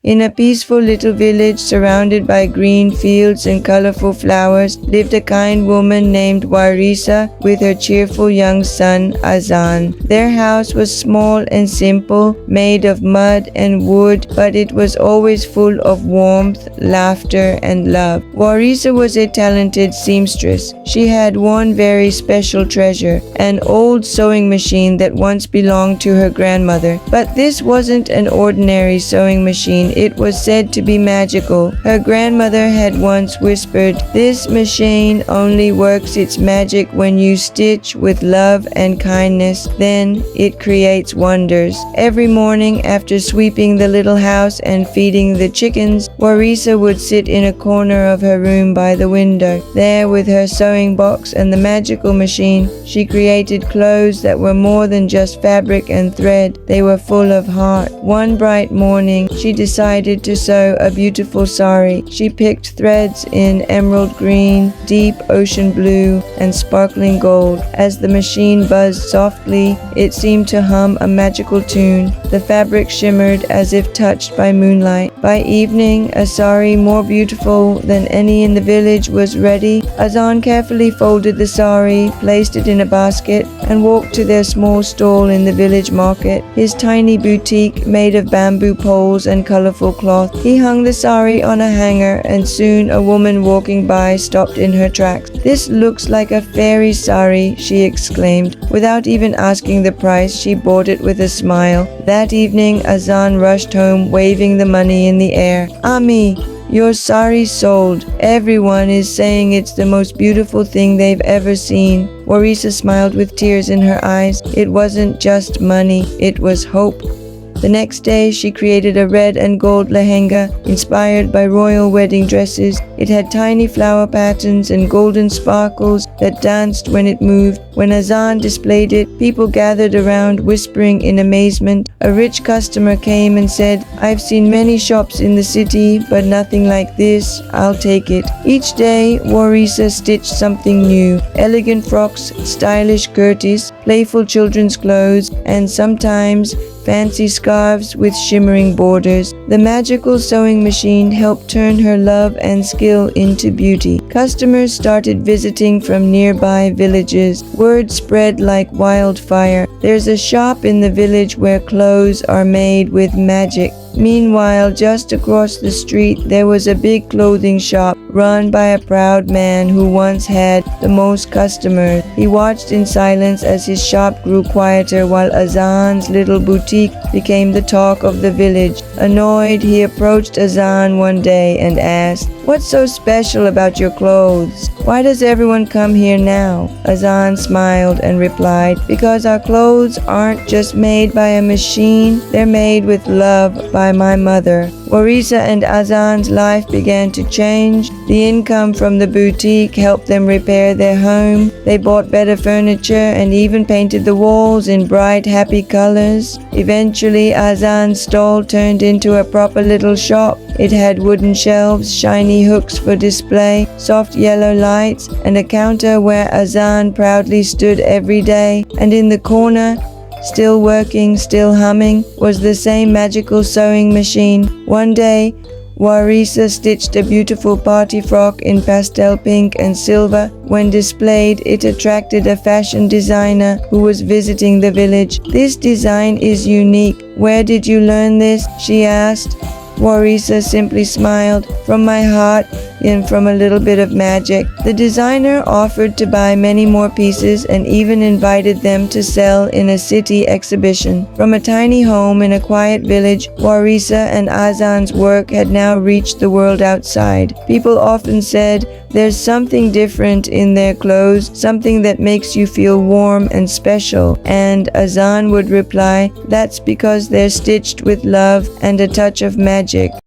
In a peaceful little village surrounded by green fields and colorful flowers lived a kind woman named Wareesa with her cheerful young son Azaan. Their house was small and simple, made of mud and wood, but it was always full of warmth, laughter, and love. Wareesa was a talented seamstress. She had one very special treasure, an old sewing machine that once belonged to her grandmother. But this wasn't an ordinary sewing machine. It was said to be magical. Her grandmother had once whispered, "This machine only works its magic when you stitch with love and kindness. Then it creates wonders." Every morning after sweeping the little house and feeding the chickens, Wareesa would sit in a corner of her room by the window. There, with her sewing box and the magical machine, she created clothes that were more than just fabric and thread. They were full of heart. One bright morning, she decided to sew a beautiful sari. She picked threads in emerald green, deep ocean blue, and sparkling gold. As the machine buzzed softly, it seemed to hum a magical tune. The fabric shimmered as if touched by moonlight. By evening, a sari more beautiful than any in the village was ready. Azaan carefully folded the sari, placed it in a basket, and walked to their small stall in the village market. His tiny boutique made of bamboo poles and colorful cloth. He hung the sari on a hanger, and soon a woman walking by stopped in her tracks. "This looks like a fairy sari," she exclaimed. Without even asking the price, she bought it with a smile. That evening, Azaan rushed home, waving the money in the air. "Ami, your sari sold. Everyone is saying it's the most beautiful thing they've ever seen." Wareesa smiled with tears in her eyes. It wasn't just money, it was hope. The next day, she created a red and gold lehenga inspired by royal wedding dresses. It had tiny flower patterns and golden sparkles that danced when it moved. When Azaan displayed it, people gathered around whispering in amazement. A rich customer came and said, "I've seen many shops in the city, but nothing like this. I'll take it." Each day, Wareesa stitched something new. Elegant frocks, stylish kurtis, playful children's clothes, and sometimes fancy scarves with shimmering borders. The magical sewing machine helped turn her love and skill into beauty. Customers started visiting from nearby villages. Word spread like wildfire. There's a shop in the village where clothes are made with magic. Meanwhile, just across the street, there was a big clothing shop run by a proud man who once had the most customers. He watched in silence as his shop grew quieter while Azaan's little boutique became the talk of the village. Annoyed, he approached Azaan one day and asked, "What's so special about your clothes? Why does everyone come here now?" Azaan smiled and replied, "Because our clothes aren't just made by a machine, they're made with love by my mother." Wareesa and Azaan's life began to change. The income from the boutique helped them repair their home. They bought better furniture and even painted the walls in bright, happy colors. Eventually, Azaan's stall turned into a proper little shop. It had wooden shelves, shiny hooks for display, soft yellow lights, and a counter where Azaan proudly stood every day. And in the corner, still working, still humming, was the same magical sewing machine. One day, Wareesa stitched a beautiful party frock in pastel pink and silver. When displayed, it attracted a fashion designer who was visiting the village. "This design is unique. Where did you learn this?" she asked. Wareesa simply smiled. "From my heart and from a little bit of magic." The designer offered to buy many more pieces and even invited them to sell in a city exhibition. From a tiny home in a quiet village, Wareesa and Azaan's work had now reached the world outside. People often said, "There's something different in their clothes, something that makes you feel warm and special." And Azaan would reply, "That's because they're stitched with love and a touch of magic."